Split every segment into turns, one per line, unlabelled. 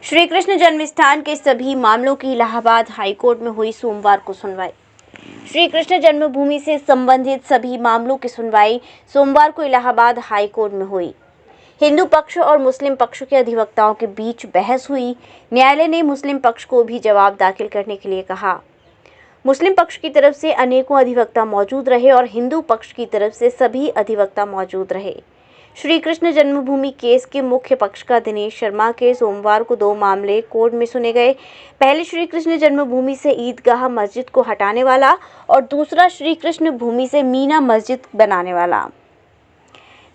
श्री कृष्ण जन्मस्थान के सभी मामलों की इलाहाबाद हाईकोर्ट में हुई सोमवार को सुनवाई। श्री कृष्ण जन्मभूमि से संबंधित सभी मामलों की सुनवाई सोमवार को इलाहाबाद हाईकोर्ट में हुई। हिंदू पक्ष और मुस्लिम पक्ष के अधिवक्ताओं के बीच बहस हुई। न्यायालय ने मुस्लिम पक्ष को भी जवाब दाखिल करने के लिए कहा। मुस्लिम पक्ष की तरफ से अनेकों अधिवक्ता मौजूद रहे और हिंदू पक्ष की तरफ से सभी अधिवक्ता मौजूद रहे। श्री कृष्ण जन्मभूमि केस के मुख्य पक्षकार दिनेश शर्मा के सोमवार को 2 मामले कोर्ट में सुने गए। पहले श्री कृष्ण जन्मभूमि से ईदगाह मस्जिद को हटाने वाला और दूसरा श्री कृष्ण भूमि से मीना मस्जिद बनाने वाला।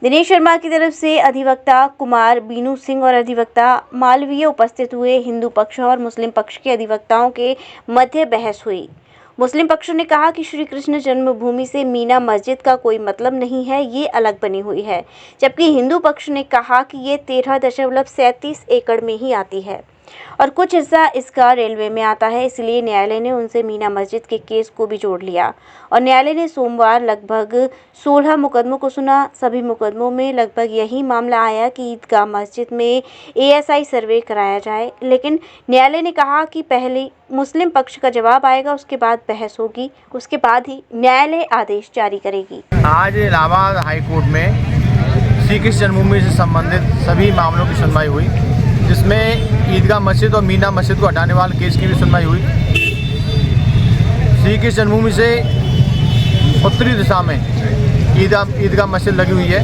दिनेश शर्मा की तरफ से अधिवक्ता कुमार बीनू सिंह और अधिवक्ता मालवीय उपस्थित हुए। हिंदू पक्ष और मुस्लिम पक्ष के अधिवक्ताओं के मध्य बहस हुई। मुस्लिम पक्ष ने कहा कि श्री कृष्ण जन्मभूमि से मीना मस्जिद का कोई मतलब नहीं है, ये अलग बनी हुई है, जबकि हिंदू पक्ष ने कहा कि ये 13.37 एकड़ में ही आती है और कुछ हिस्सा इसका रेलवे में आता है। इसलिए न्यायालय ने उनसे मीना मस्जिद के केस को भी जोड़ लिया और न्यायालय ने सोमवार लगभग 16 मुकदमों को सुना। सभी मुकदमों में लगभग यही मामला आया कि ईदगाह मस्जिद में ASI सर्वे कराया जाए, लेकिन न्यायालय ने कहा कि पहले मुस्लिम पक्ष का जवाब आएगा, उसके बाद बहस होगी, उसके बाद ही न्यायालय आदेश जारी करेगी।
आज इलाहाबाद हाईकोर्ट में श्री कृष्ण जन्मभूमि से संबंधित सभी मामलों की सुनवाई हुई, जिसमें ईदगाह मस्जिद और मीना मस्जिद को हटाने वाले केस की भी सुनवाई हुई। श्री कृष्ण जन्मभूमि से उत्तरी दिशा में ईदगाह मस्जिद लगी हुई है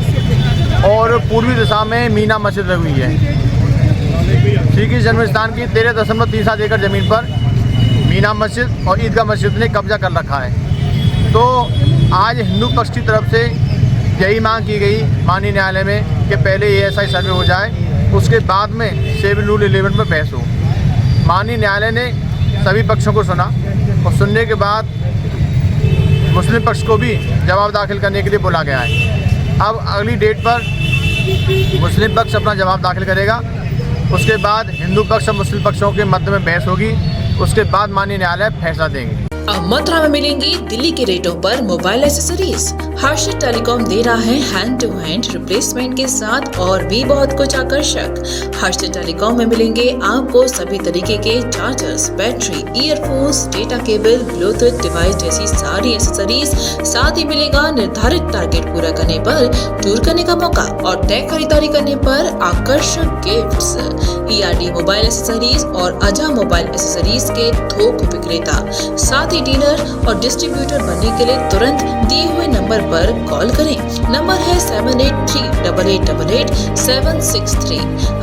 और पूर्वी दिशा में मीना मस्जिद लगी हुई है। श्री कृष्ण जन्मस्थान की 13.37 एकड़ ज़मीन पर मीना मस्जिद और ईदगाह मस्जिद ने कब्जा कर रखा है। तो आज हिंदू पक्ष की तरफ से यही मांग की गई माननीय न्यायालय में कि पहले ASI सर्वे हो जाए, उसके बाद में 7 रूल 11 में बहस हो। माननीय न्यायालय ने सभी पक्षों को सुना और सुनने के बाद मुस्लिम पक्ष को भी जवाब दाखिल करने के लिए बोला गया है। अब अगली डेट पर मुस्लिम पक्ष अपना जवाब दाखिल करेगा, उसके बाद हिंदू पक्ष और मुस्लिम पक्षों के मध्य में बहस होगी, उसके बाद माननीय न्यायालय फैसला देंगे।
अब मथुरा में मिलेंगी दिल्ली के रेटों पर मोबाइल एक्सेसरीज। हर्षद टेलीकॉम दे रहा है हैंड टू हैंड रिप्लेसमेंट के साथ और भी बहुत कुछ आकर्षक। हर्षद टेलीकॉम में मिलेंगे आपको सभी तरीके के chargers, battery, earphones, data cable, Bluetooth device जैसी सारी एक्सेसरीज। साथ ही मिलेगा निर्धारित टारगेट पूरा करने पर टूर करने का मौका और तय खरीदारी करने पर आकर्षक गिफ्ट्स। ERD मोबाइल एक्सेसरीज और अजा मोबाइल एक्सेसरीज के थोक विक्रेता। साथ ही डीलर और डिस्ट्रीब्यूटर बनने के लिए तुरंत दिए हुए नंबर पर कॉल करें। नंबर है 7838888763।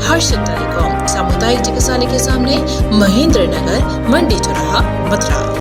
हर्षद टेलीकॉम, सामुदायिक चिकित्सालय के सामने, महेंद्र नगर, मंडी चौराहा, मथुरा।